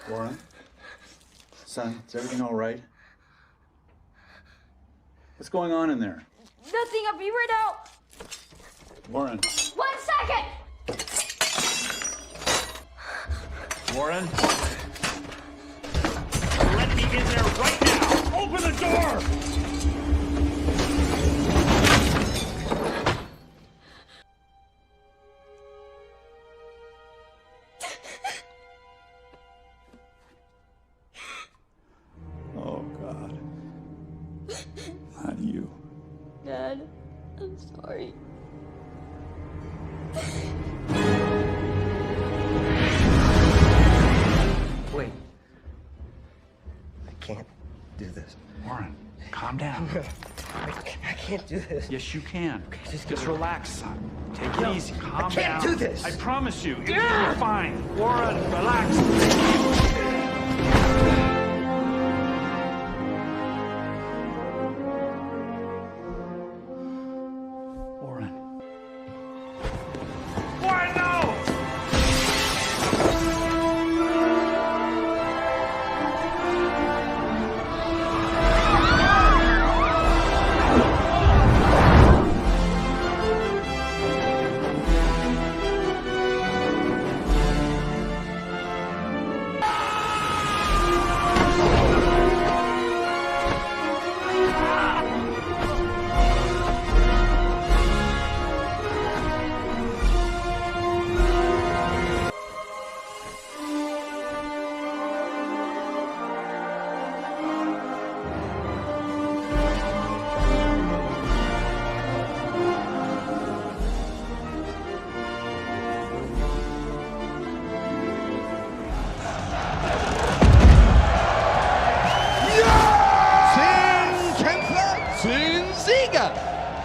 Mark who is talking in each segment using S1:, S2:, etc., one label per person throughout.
S1: Warren? Son, is everything all right? What's going on in there?
S2: Nothing, I'll be right out.
S1: Warren?
S2: 1 second!
S1: Warren?
S3: Let me in there right now! Open the door!
S1: Oh, God. Not you.
S2: Dad, I'm sorry.
S4: Wait. I can't do this.
S3: Warren, calm down.
S4: I can't do this.
S3: Yes, you can.
S4: just
S3: Just
S4: give me-
S3: relax, son. Take it easy. Calm
S4: can't
S3: down.
S4: do this.
S3: I promise you, you'll be fine. Warren, relax. Warren. Warren, no!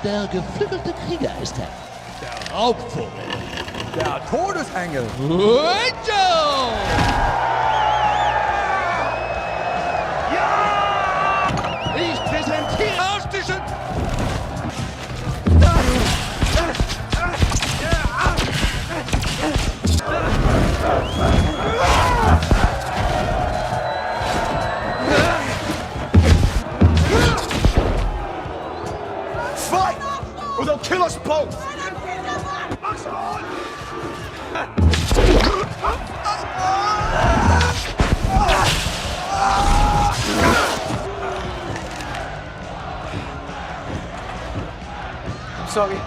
S5: Der geflügelte Krieger ist er.
S6: Der Raubvogel.
S7: Der Todesengel.
S6: Joe!
S7: Ich präsentiere Ausstischen.
S8: Fight! Or they'll kill us both! I'm sorry.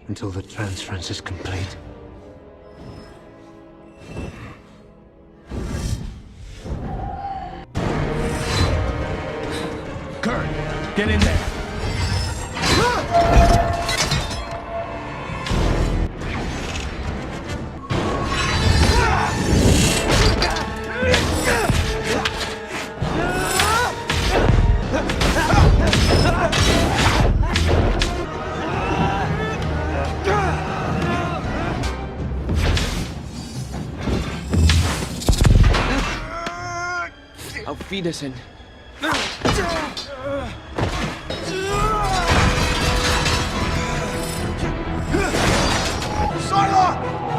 S4: Until the transference is complete.
S3: Kurt, get in there.
S5: Auf Wiedersehen.
S8: Silo!